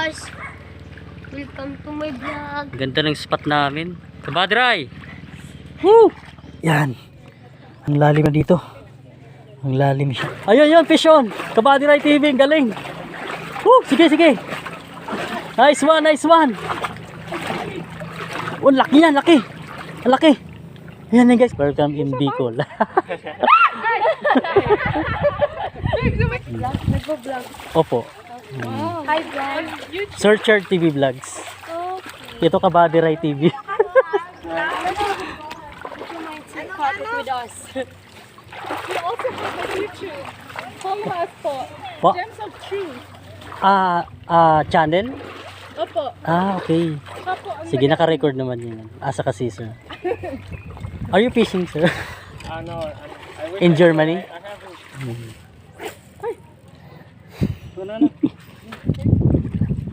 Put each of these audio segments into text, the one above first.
guys! Welcome to my vlog. Ganda ng spot namin. Kabadray! Woo! Yan. Ang lalim na dito. Ang lalim siya. Ayun yun, fish on! Kabadray TV, ang galing! Woo! Sige, sige! Nice one, nice one! Oh, laki yan, laki! Ang laki! Ayan yan guys. Welcome in Bicol. Nagpo-vlog. Opo. Hi vlog. Searcher TV Vlogs. Ito Kabadray TV. Contact with us. We also have a YouTube. Follow us po. Po? Gems of Truth. Channel? Opo. Okay. Opo. Sige, naka-record naman yun. Asa kasi sir. Are you fishing sir? No, I wish In Germany? I haven't.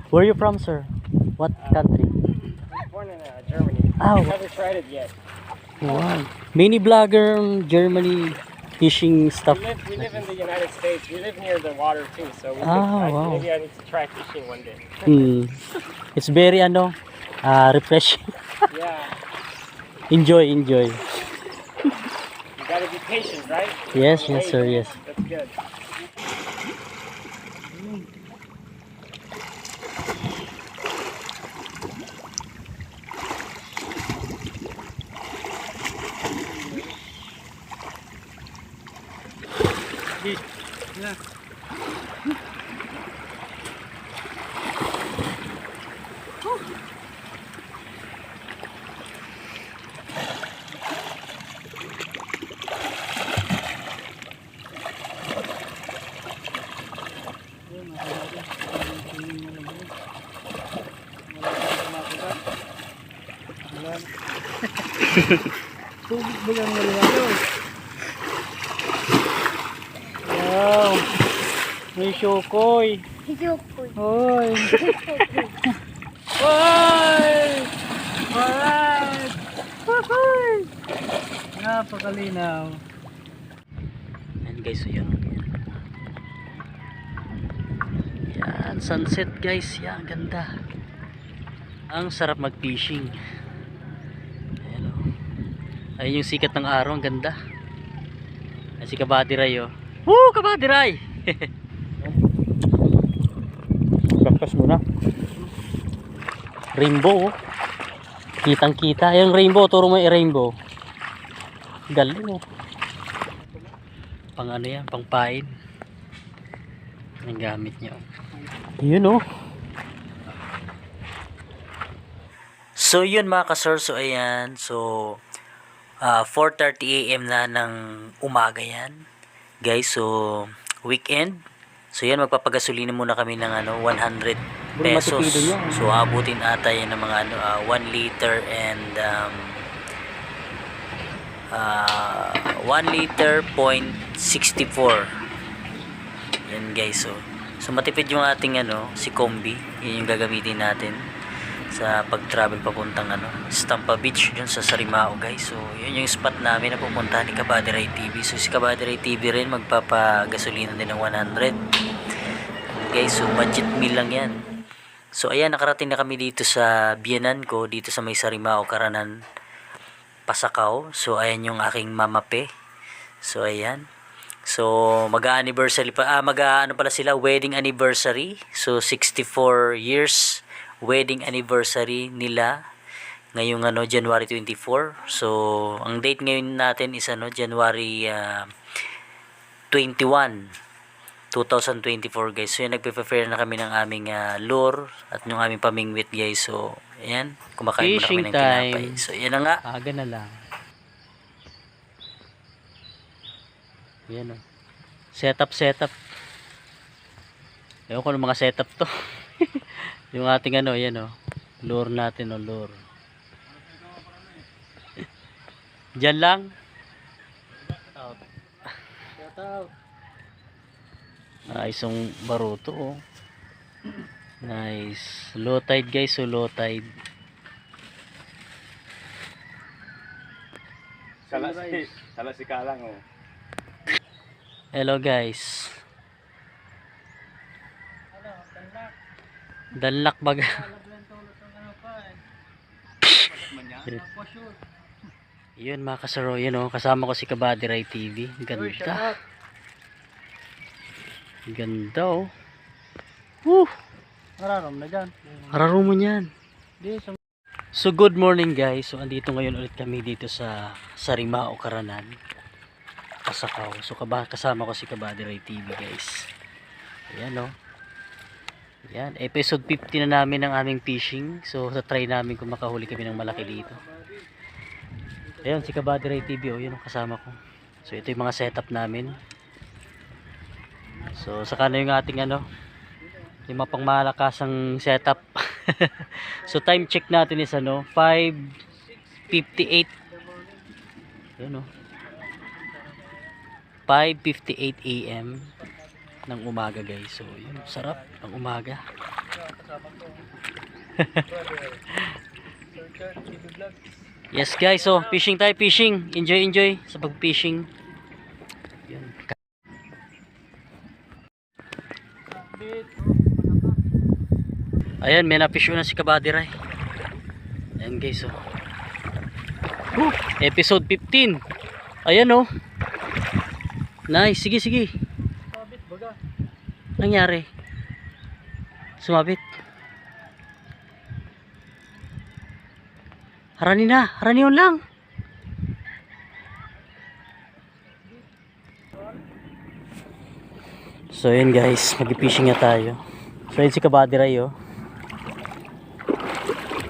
Where are you from sir? What country? I was born in Germany. Ah, I haven't tried it yet. wow. Many vlogger in Germany fishing stuff. We live in the United States. We live near the water too, so Wow. maybe I need to try fishing one day. It's very refreshing. Yeah, Enjoy. you gotta be patient, right? Yes, yes sir, yes. That's good. Tubig ba yung malinaw? Wow! May syokoy! Yukoy. Hoy! Hoy! Alright! Hoy! Napakalinaw. Ayan guys, so yan. Yan, sunset guys. Yan, ganda. Ang sarap mag-fishing. Ayan o. Ayun yung sikat ng araw, ang ganda. Ayan si Kabadray o. Woo! Kabadray! Breakfast muna. Rainbow oh. Kitang kita. Yung rainbow, turo mo yung rainbow. Galing oh. Pang ano yan, pang pain. Ang gamit niya oh. Yun oh. So yun mga kasir, so ayan. So 4:30 AM na ng umaga yan. Guys, so weekend. So yan, magpapagasolina muna kami ng 100 pesos. So abutin ata yan ng mga 1 liter and 1 liter .64. Yan guys, so matipid yung ating si Kombi. Yan yung gagamitin natin sa pag-travel papuntang Stampa Beach dun sa Sarimao guys. So yun yung spot namin na pupuntahan ni Kabadray TV. So si Kabadray TV rin magpapagasolina din ng 100 guys. So budget meal lang yan. So ayan, nakarating na kami dito sa biyanan ko, dito sa may Sarimao, Karanan, Pasakaw. So ayan yung aking mamape. So ayan. So mag-anniversary pa, pala sila, wedding anniversary. So 64 years wedding anniversary nila ngayong January 24. So ang date ngayon natin is January 21, 2024 guys. So yan, nagpe-prepare na kami ng aming lure at yung aming pamingwit guys. So ayan, kumakain muna kami ng tinapay. So yan na nga, aga na lang. Yan setup. Ewan ko ng mga setup to. Yung ating yan lure natin lure. Diyan lang. Shout out. Nice yung baruto Nice. Low tide guys, so low tide. Salas si Kalang Hello guys. Danlak baga. Yun mga kasaro, yun oh. Kasama ko si Kabadiray TV. Ganda. Ganda oh. Woo! Mararam na dyan. Hararo mo yan. So good morning guys. So andito ngayon ulit kami dito sa Sarimao, Karanan, Pasakaw. So kasama ko si Kabadiray TV guys. Ayan oh. Ayan, episode 50 na namin ng aming fishing. So try namin kung makahuli kami ng malaki dito. Ayan si Kabadiray TV oh, yun ang kasama ko. So ito yung mga setup namin. So saka na yung ating ano, yung mga pangmalakasang setup. So time check natin is ano, 5:58. Yun oh. 5:58 AM ng umaga guys. So yun, sarap ng umaga. Yes guys, so fishing tayo, fishing. Enjoy sa pag-fishing. Yun. Ayan, may na-fish na si Kabadiray. Ayan guys, oh. Episode 15. Ayan oh. Nice, sige. Nangyari? Sumabit. Harani yun lang. So yun guys, mag-fishing na tayo. So yun si Kabadiray oh.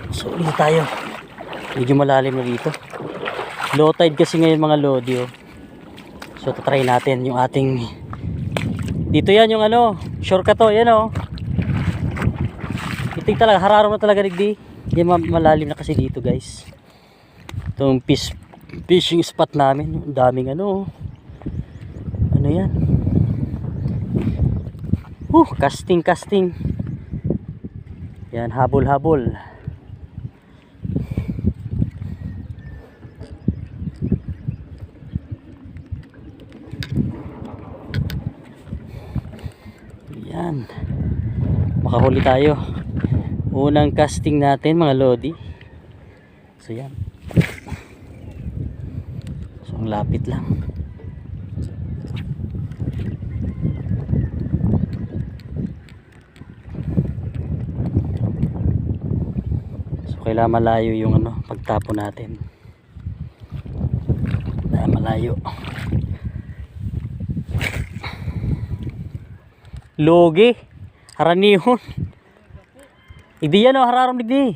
So dito tayo. Medyo malalim na dito. Low tide kasi ngayon mga lodi oh. So tatry natin yung ating, dito yan yung ano, shortcut to, yan oh. Itig talaga, hararo na talaga digdi. Yan malalim na kasi dito guys. Itong fishing spot namin. Ang daming ano. Ano yan? Casting. Yan, habol. Yan. Makahuli tayo. Unang casting natin mga lodi. So yan. So ang lapit lang. So kailangan malayo yung ano, pagtapo natin. Malayo. Logi. Haranihon. Igdi yan o, hararam digdi.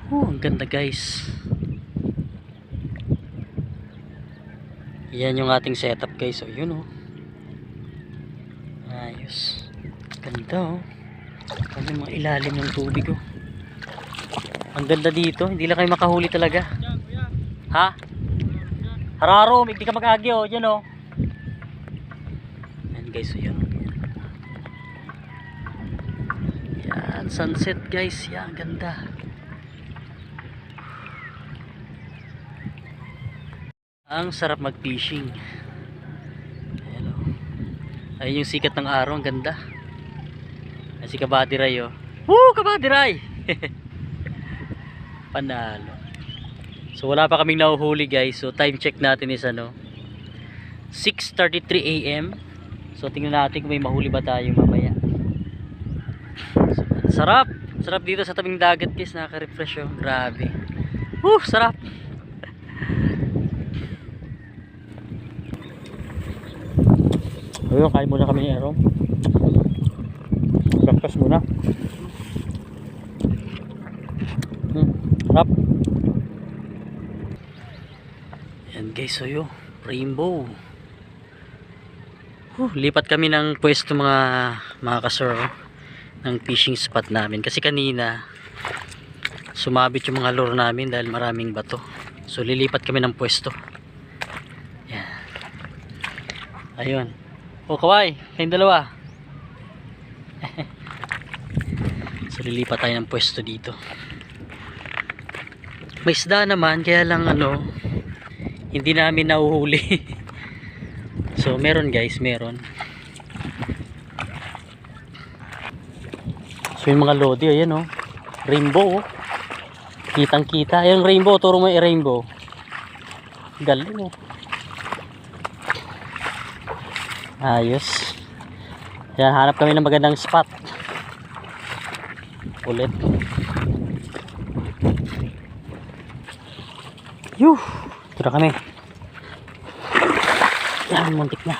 Ang ganda guys. Yan yung ating setup guys. So yun o. Ayos. Ganda o. Ano yung mga ilalim ng tubig o. Ang ganda dito, hindi lang kayo makahuli talaga. Ha? Hararo, hindi ka mag-agyo, yan o. Yan guys, so yan. Yan, sunset guys, yan, ganda. Ang sarap mag-fishing. Ayan o. Ayun yung sikat ng araw, ang ganda. Ayan si Kabadiray o. Woo, Kabadiray! Panalo. So wala pa kaming nahuhuli guys. So time check natin is ano, 6:33 AM. So tingnan natin kung may mahuli ba tayo mamaya. So, sarap dito sa tabing dagat guys. Nakaka-refresh oh. Grabe. Sarap. Ayun, kain muna kami ni Aaron. Breakfast muna. Sarap. Yan guys, so yun, rainbow. Lipat kami ng pwesto mga kasor ng fishing spot namin kasi kanina sumabit yung mga lure namin dahil maraming bato. So lilipat kami ng pwesto. Yan. Ayun. Kaway, kayong dalawa. So lilipat tayo ng pwesto dito. May isda naman, kaya lang ano, hindi namin nahuhuli. So meron guys, meron. So yung mga lodi, ayan oh. Rainbow oh. Kitang kita. Ayan rainbow, turo mo yung rainbow. Galing oh. Ayos. Ayan, hanap kami ng magandang spot. Ulit. Yuh! Tira kami. Yan, muntik na.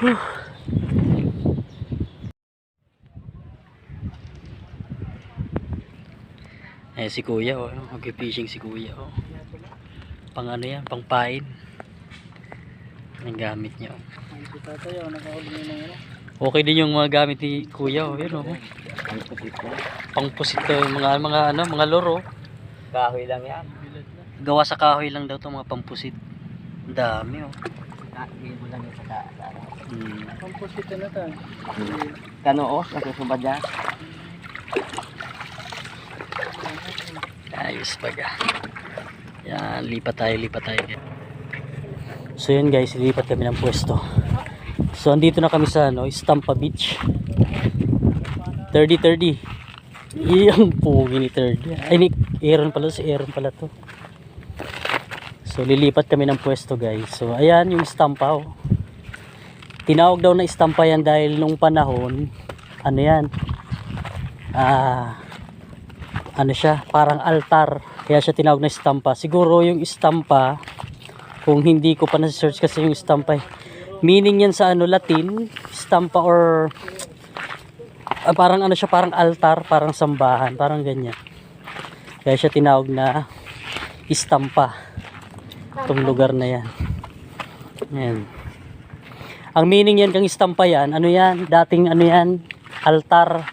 Huh. Eh si kuya oh, mag-fishing si kuya oh. Pang ano yan, pang pain. Ang gamit niya oh. Okay din yung mga gamit ni kuya oh, yun oh. Pang pusit to, mga loro. Kahoy lang yan. Gawa sa kahoy lang daw to, mga pampusit. Ang dami oh. Ibo lang yung sa Pampusit na to. Kanoos, nasusubad yan. Ayos baga. Yan, lipat tayo. So yun guys, lipat kami ng pwesto. So andito na kami sa ano, Istampa Beach. 30-30. Iyang pugi ni 30. Ay, ni Aaron pala, si Aaron pala to. So lilipat kami ng pwesto guys. So ayan yung Istampa oh. Tinawag daw na Istampa yan dahil nung panahon, ano yan? Ano siya, parang altar. Kaya siya tinawag na Istampa. Siguro yung Istampa, kung hindi ko pa na-search kasi yung Istampa, meaning yan sa ano, Latin, Istampa or parang ano siya, parang altar, parang sambahan, parang ganyan. Kaya siya tinawag na Istampa. Itong lugar na yan. Ayan. Ang meaning yan kang Istampa yan, ano yan, dating ano yan, altar.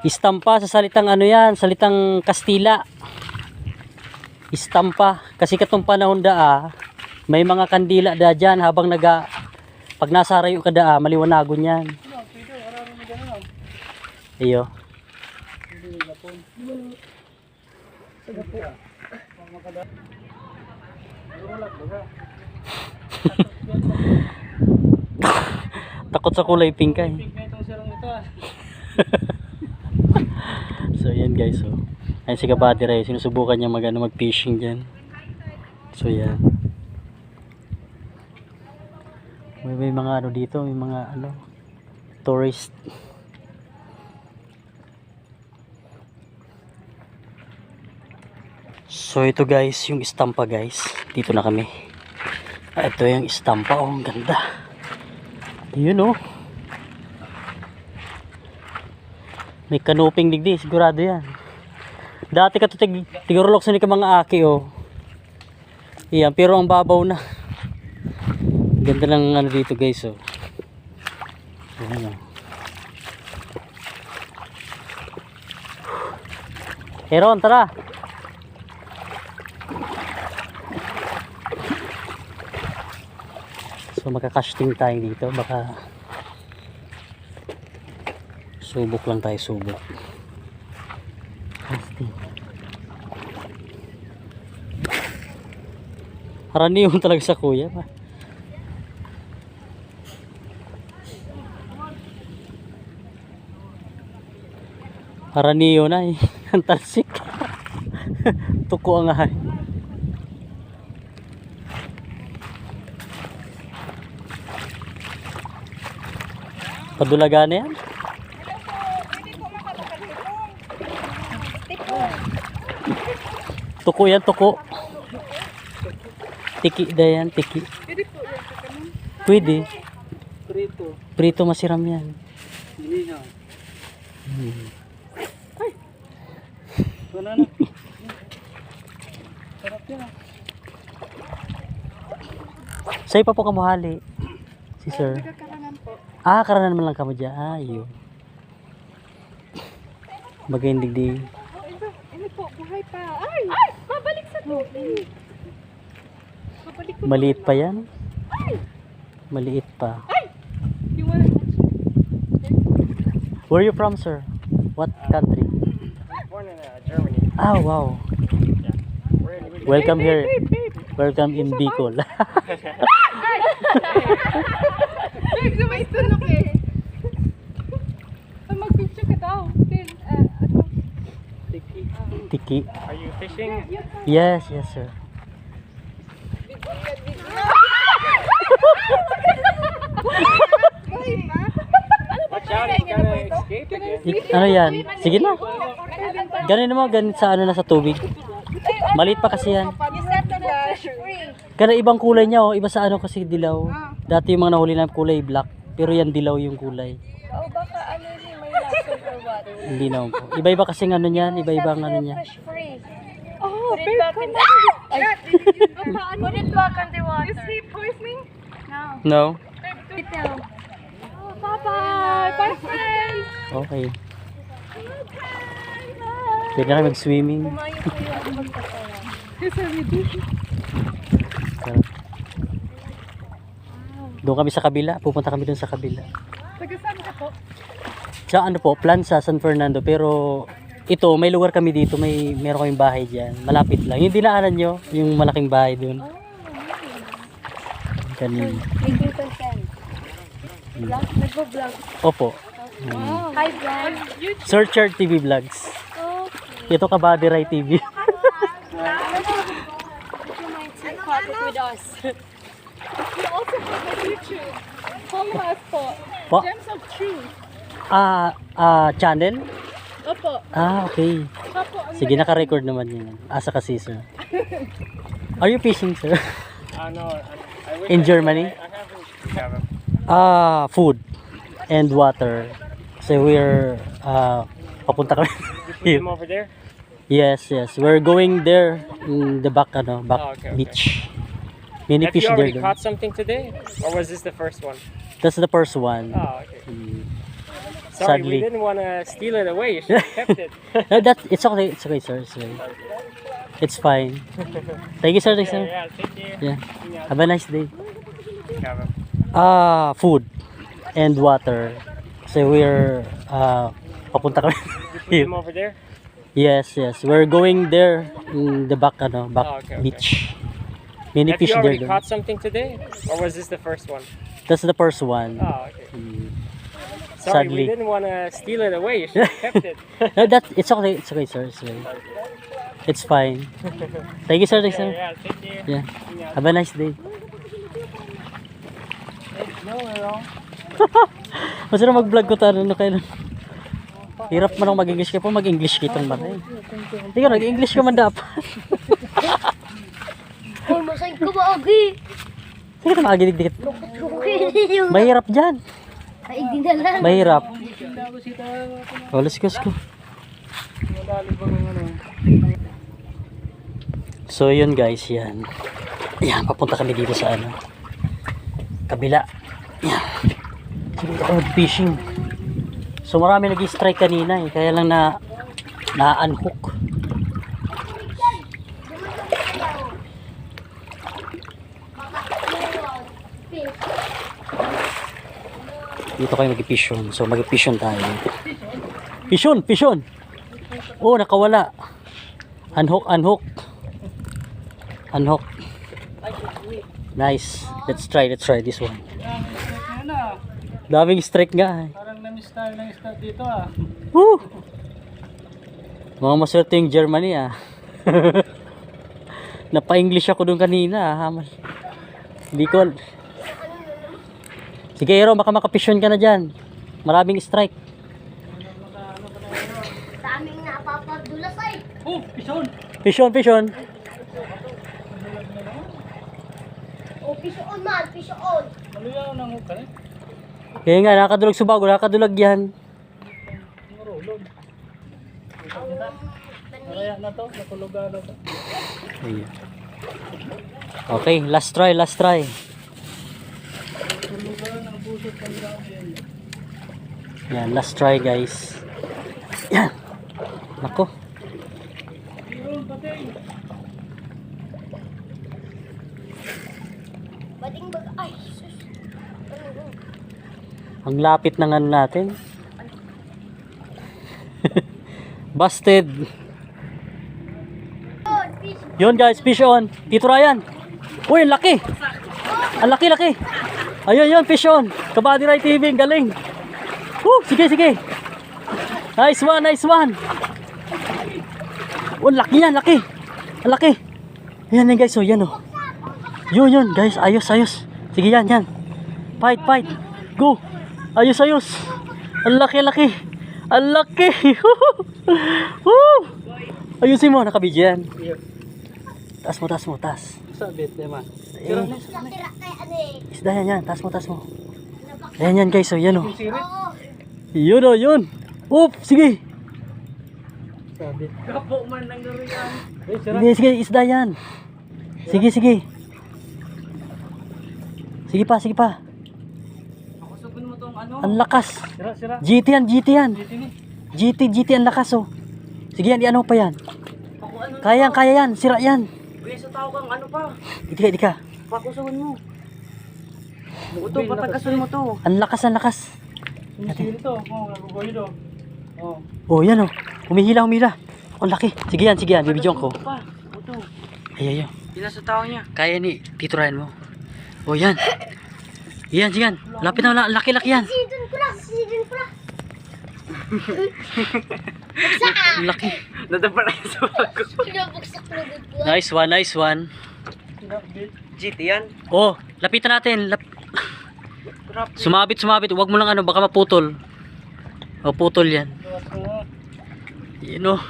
Istampa sa salitang ano yan, salitang Kastila. Istampa kasi katong panahon may mga kandila dyan habang pag nasa rayo ka maliwanagon yan. Iyo. Takot sa kulay pink eh. So yan guys oh. Ayun si Kabady Ray, sinusubukan niya mag-fishing diyan. So yan. May mga ano dito, may mga ano tourist. So ito guys, yung Istampa guys. Dito na kami. Ito yung Istampa oh, ang ganda. Yun oh. May kanuping digdi, sigurado yan. Dati ka ito tigurulok sa ni ka mga aki oh. Iyan, pero ang babaw na. Ganda lang ano dito guys oh. Ayan oh. Heron, tara. So magka-casting tayo dito, baka subok lang tayo, subok. Casting. Haraniyon talaga sa kuya ba? Haraniyo na eh. Ang talsik. Tuko ang ahay. Padulaga na yan. Tuko yan, tuko. Tiki da yan, tiki. Pwede. Prito. Prito masiram yan. Hindi na. Ay! Wala na. Sarap yan. Sa'yo pa po kamuhali. Si sir. Ah, karanan man lang kamo dyan. Ah, yun. Magaindig di. Ini po, buhay pa. Ay! Ay! Mabalik sa tubig. Mabalik ko. Maliit pa yan. Maliit pa. Ay! Where are you from, sir? What country? Born in Germany. Ah, wow. We're in Welcome here. Welcome in Bicol. Big, may tulog eh. Mag-picture ka daw. Tiki. Are you fishing? Yes, yes, sir. Watch out, he's gonna escape again. Ano yan? Sige na. Ganun mo, ganun sa ano na sa tubig. Maliit pa kasi yan. Kana ibang kulay niya, oh. Iba sa ano kasi dilaw. Dati yung mga nahuli na kulay black. Pero yan dilaw yung kulay. Oh, baka ano yun, may lason or what? Hindi na po. Iba-iba kasi ano niyan. Iba-iba ang ano niya. Fresh free. Oh, Put it back in the... Put it back in the water. Is he poisoning? No. No? Ito. Oh, Papa! Bye, friend! Okay. Pwede na kayo mag-swimming. Kumayo ko yung magkasaya. Doon kami sa kabila. Pupunta kami doon sa kabila. Taga saan ka po? Sa ano po, Plansa, San Fernando. Pero ito, may lugar kami dito. Meron kaming bahay dyan. Malapit lang. Yung dinaanan nyo, yung malaking bahay doon. Kanina. 80%. Vlog? Nagbo-vlog. Opo. Hi, vlog. Searcher TV Vlogs. Okay. Ito ka Badiray TV. You might take contact with us. We also have a YouTube. Homeless po. Po? Gems of Truth. Channel? Opo. Okay. Opo. Sige, naka-record naman yun. Asa kasi, sir. Are you fishing, sir? No, I wish In I- Germany? I haven't. Food and water. So we're papunta kami. You put them over there? Yes, yes. We're going there in the back Oh, okay, okay. beach. Mini Have fish you there. already Dun. caught something today? Or was this the first one? That's the first one. Oh, okay. Mm. Sorry, Sadly. we didn't want to steal it away. You should have kept it. No, it's okay. It's okay, sir. It's okay. It's fine. Thank you, sir. Thank you, sir. Yeah, thank you. Yeah. Have a nice day. Yeah. Food and water. So we're papunta kami. You put them over there? Yes, yes. We're going there in the back Oh, okay, okay. beach. Mini Have fish you there. already Dun. caught something today? Or was this the first one? That's the first one. Oh, okay. Mm. Sorry, Sadly. we didn't want to steal it away. You should have kept it. No, it's okay. It's okay, sir. It's okay. It's fine. Thank you, sir. Thank you, sir. Yeah, thank you. Yeah. Have a nice day. Masarap mag-vlog ko tayo. Ano kayo? Hirap man ako mag-English ka po. Mag-English kitang man. Hindi ka, nag-English ka man dapat. Uy, masay ka ba, Agi? Sige ka makagilig-dikit. Okay yung... Mahirap dyan. Ay, di na lang. Mahirap. Oh, let's go, let's go. So yun guys, yan. Yan, papunta kami dito sa ano. Kabila. Yan. Dito kami fishing. So marami nag-strike kanina eh. Kaya lang na-unhook. Dito kayo mag-fish on. So mag-fish on tayo. Fish on, fish on. Oh, nakawala. Unhook, unhook. Unhook. Nice. Let's try this one. Daming strike nga. Parang na-miss tayo ng start dito ah. Woo! Mga maswerte yung Germany ah. Napa-English ako dun kanina ah. Hindi ko. Sige Hero, baka makapisyon ka na dyan. Maraming strike. Daming napapadulas ay. Oh, pison! Pisyon, pisyon. O, piso on man, piso on. Maluyaw ng hook eh. Kaya nga, nakadulag subago, nakadulag yan. Kaya na to, nakulugan na to. Ayan. Okay, last try, last try. Yan, last try guys. Yan. Nako. Bading bag, ay, sus. Ang lapit ng ano natin. Busted. Yun guys, fish on. Tito Ryan. Uy, ang laki. Ang laki. Ayun yun, fish on. Kabady Ray TV, ang galing. Sige. Nice one. Oh, laki yan, laki. Ang laki. Yan guys, oh, yan oh. Yun guys, ayos. Sige yan. Fight. Go. Ayos. Ang laki. Ang laki. Ayusin mo, nakabidyo yan. Taas mo. Sabit naman. Isda yan, taas mo. Ayan guys, oh, yan oh. Yun. Sige. Sabit. Kapo man lang garo yan. Hindi, sige, isda yan. Sige. Sige pa. Pakusugon mo tong ano. Ang lakas. Sira. GT yan. Dito ni. GT ang lakas oh. Sige yan, ano pa yan? Kaya yan, sira yan. Uy, sa tao kang ano pa. Di ka. Pakusugon mo. Ito, patagasun mo to. Ang lakas. Sino to? Nagugoy do. Oh, yan oh. Humihila. Ang laki. Sige yan, bibidyoan ko. Ito. Ay. Sila sa tao niya. Kaya ni Tito Ryan mo. Oh, yan. Yan. Lapit na, laki yan. Season ko lang. Laki. Nadapa na sa bago. Pinabuksak na dito. Nice one. GT yan. Oh, lapitan natin. Sumabit. Huwag mo lang baka maputol. Putol yan. Yun oh.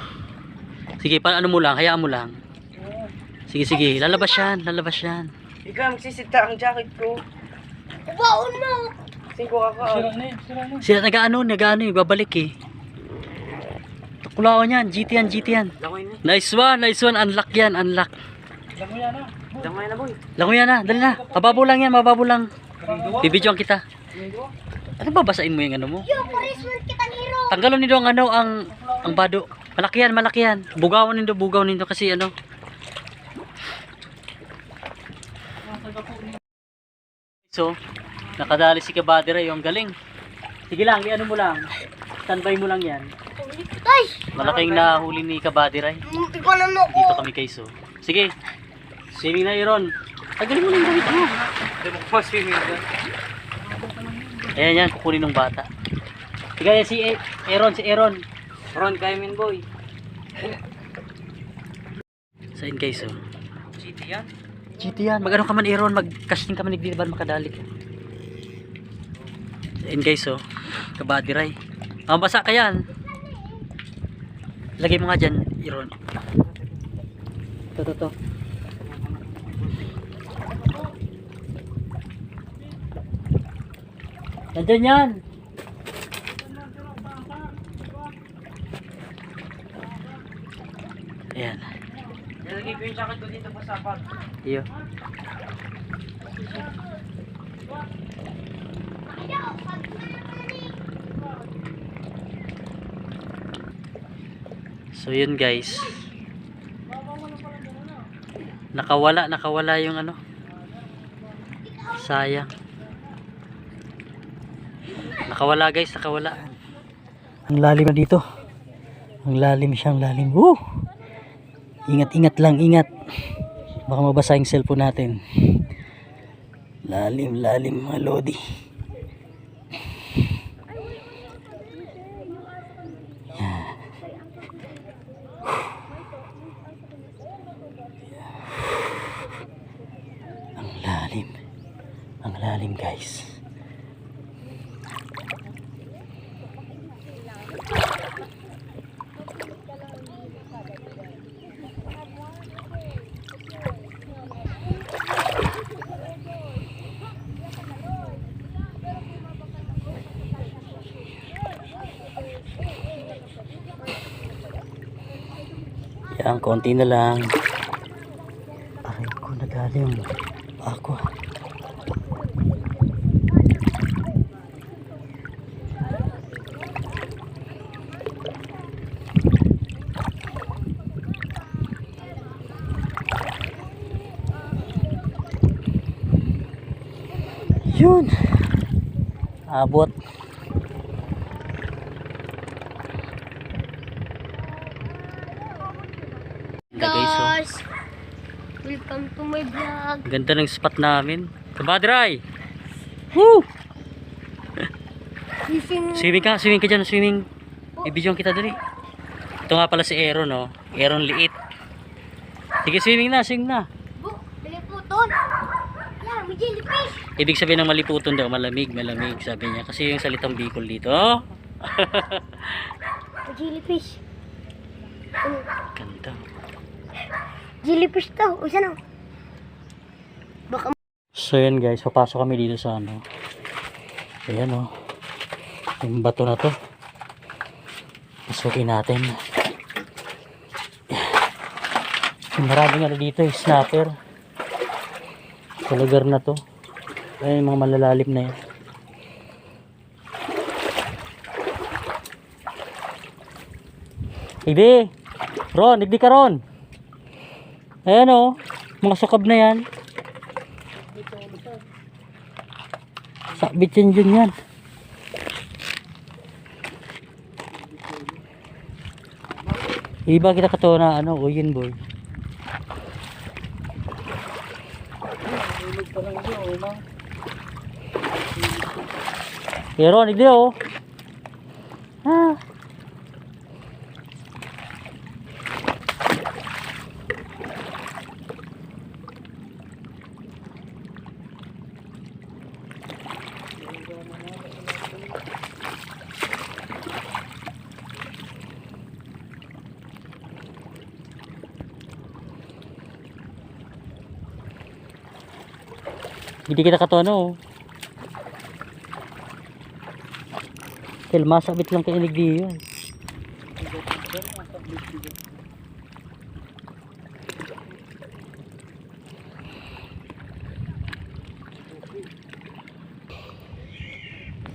Sige, hayaan mo lang. Sige, lalabas yan. Ikaw, magsisita ang jacket ko. Baon mo. Singko ka. Sila nag-ano, babalik eh. Takulawan yan, GT yan. Langoy na. Nice one, unlock yan. Langoy na, boy. Langoy yan dali na. Mababaw lang. Bibidyoan kita. Ano babasain mo yung ano mo? Punishment kita niro. Tanggalon nindo ang bado. Malaki yan. Bugaw nindo kasi ano. So, nakadali si Kabady yung galing. Sige lang, iano mo lang. Standby mo lang yan. Ay! Malaking nahuli ni Kabady Ray. Ikaw mo ko. Dito kami kay So. Sige. Swimming na, Iron. Tagalin mo lang damit mo. Hindi mo pa swimming doon. Ayan yan, kukunin ng bata. Sige, si Aaron. Ron, kaya min, boy. Saan kay So? GT yan. GT yan. Mag-ano ka man, Aaron. Mag-casting ka man, nagdiban makadali ka. Saan kay So? Kabady Ray. Basa ka yan. Lagay mo nga dyan, Aaron. Ito. Nandyan yan. Ayan. Nalagay ko yung jacket ko dito pa sa pag. Iyo. So yun guys. Nakawala yung ano. Sayang. Nakawala guys, Ang lalim na dito. Ang lalim. Ingat lang. Baka mabasa yung cellphone natin. Lalim mga lodi. Ang lalim guys. Yan, konti na lang. Aray ko, nagalim ako. Yun. Abot. guys! Welcome to my vlog. Ganda ng spot namin. Kabadray! Woo! Swimming ka dyan, swimming. Ibigyan kita dali. Ito nga pala si Aaron, no? Aaron liit. Sige, swimming na. Bu, piliputon. Yan, may jellyfish. Ibig sabihin ng maliputon daw, malamig, sabi niya. Kasi yung salitang Bicol dito. Oh? May jellyfish. Ganda. Jellyfish to. O, saan o? Baka So yan guys, papasok kami dito sa ano. Ayan o. Yung bato na to. Pasukin natin. Yung maraming ano dito, snapper. Sa lugar na to. Ayan yung mga malalalim na yan. Ibe! Ron, igdi ka Ron! Ayan o. Mga sukab na yan. Sakbit yan dyan yan. Iba kita kato na ano, uyin boy. Pero nigdi oh. Ah. Hindi kita kato ano. Masabit lang kay inigdi yun.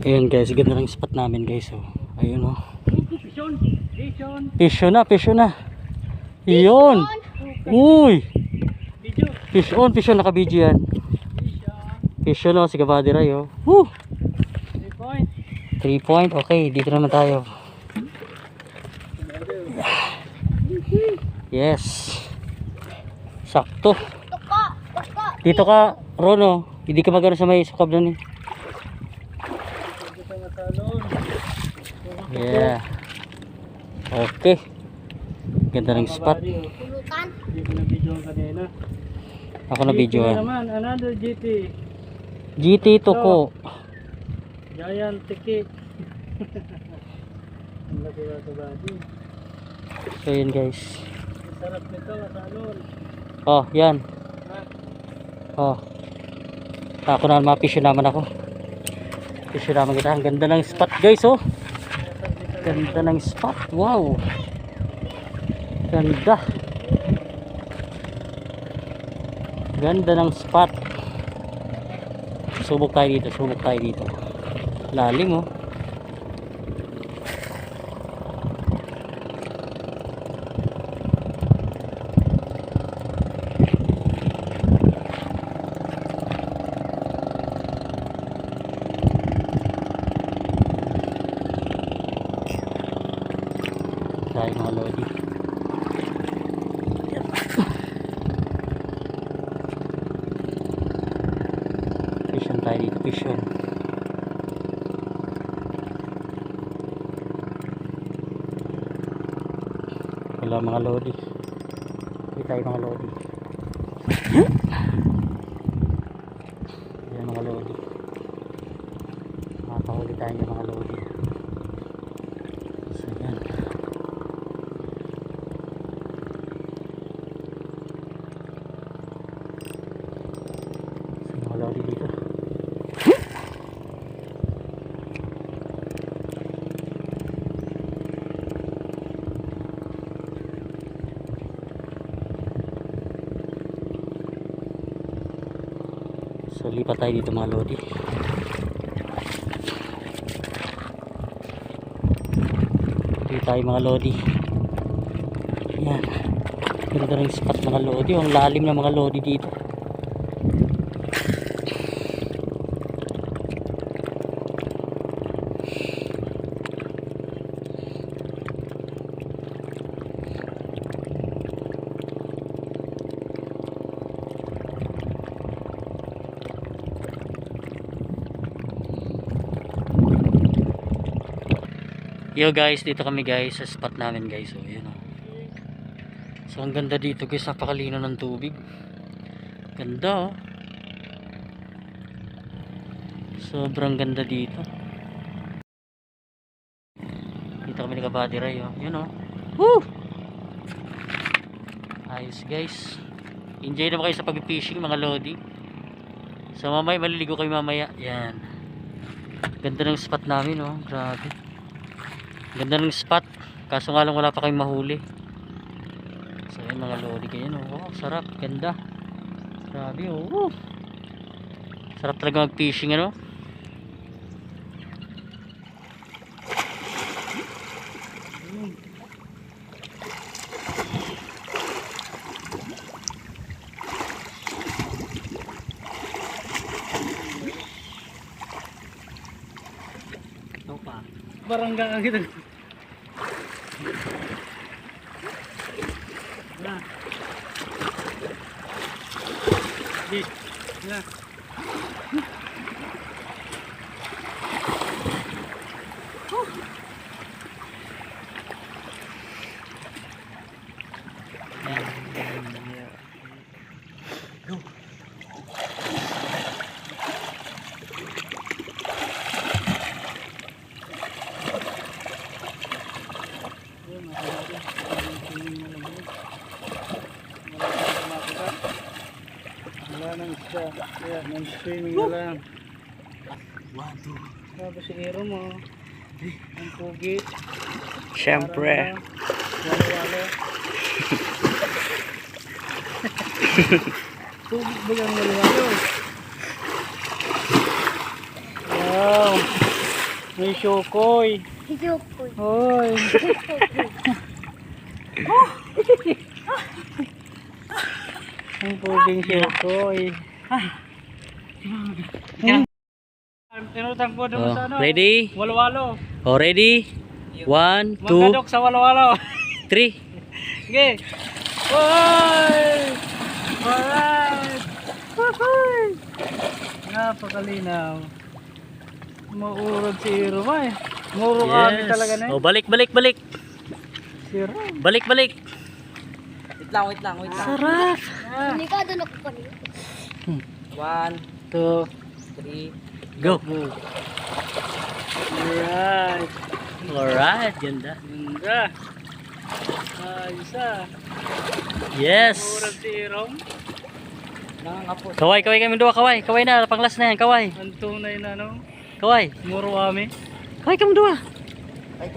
Ayan guys, ganda ng spot namin guys. Oh. Ayun oh. Fish na. Iyon. Uy. Fish on, naka-video yan. Fish on oh, si Kabadiray oh. Woo. 3 point, okay, dito naman tayo. Yes. Sakto. Dito ka, Rono. Hindi ka magano sa may sukab na ni. Yeah. Okay. Ganda ng spot. Ako na videoan. Another GT. GT Toko. Giant tiki. Ang laki na ito badi. So yun guys. Sarap nito sa alon. Oh, yan. Oh. Ako na mapisyo naman ako. Pisyo naman kita. Ang ganda ng spot guys oh. Ganda ng spot. Wow. Ganda. Ganda ng spot. Subok tayo dito. Lalim oh. Tayo mga lodi. Fishon tayo dito, fishon. Wala mga lodi. Hindi tayo mga lodi. Yan mga lodi. Makakahuli tayo ng mga lodi. So yan. So mga lodi dito. So lipat tayo dito mga lodi. Dito tayo mga lodi. Yan. Ganda rin spot mga lodi. Ang lalim ng mga lodi dito. Yo guys, dito kami guys sa spot namin guys. So, yun oh. So, ang ganda dito guys, napakalino ng tubig. Ganda oh. Sobrang ganda dito. Dito kami naka-body ray oh. Yun oh. Woo! Ayos guys. Enjoy naman kayo sa pag-fishing mga lodi. So mamaya maliligo kayo mamaya. Yan. Ganda ng spot namin oh. Grabe. Ganda ng spot. Kaso nga lang wala pa kayong mahuli. So yun mga lodi kayo no. Oh, sarap. Ganda. Grabe oh. Woo! Sarap talaga mag-fishing ano. Baranggang ang kita. Na. Di. Na. Wala nang isda. Kaya, non-swimming na lang. 1, 2. Tapos si Ero mo. Ang pugi. Siyempre. Walo-walo. Pugi ba yung walo-walo? Wow. May syokoy. Hijukoy. Hoy. Ang puging syokoy. Tinutang po doon sa ano. Ready? Walo-walo. Oh, ready? 1, 2, Magkadok sa walo-walo. 3. Okay. Hoy! Alright! Woohoo! Napakalinaw. Maurog si Iro ba eh. Maurog kami talaga na eh. Oh, balik, balik, balik. Si Iro. Balik, balik. Wait lang. Sarap. Hindi ka doon ako kanina. 1, 2, 3. Go. Alright. Alright, ganda. Ganda. Ayos ah. Yes. Maurog si Iro. Nakangapos. Kaway, kaway kami dua, kaway. Kaway na, panglas na yan, kaway. Ang tunay na no. Kaway. Muro kami. Kaway kami dua. Ay,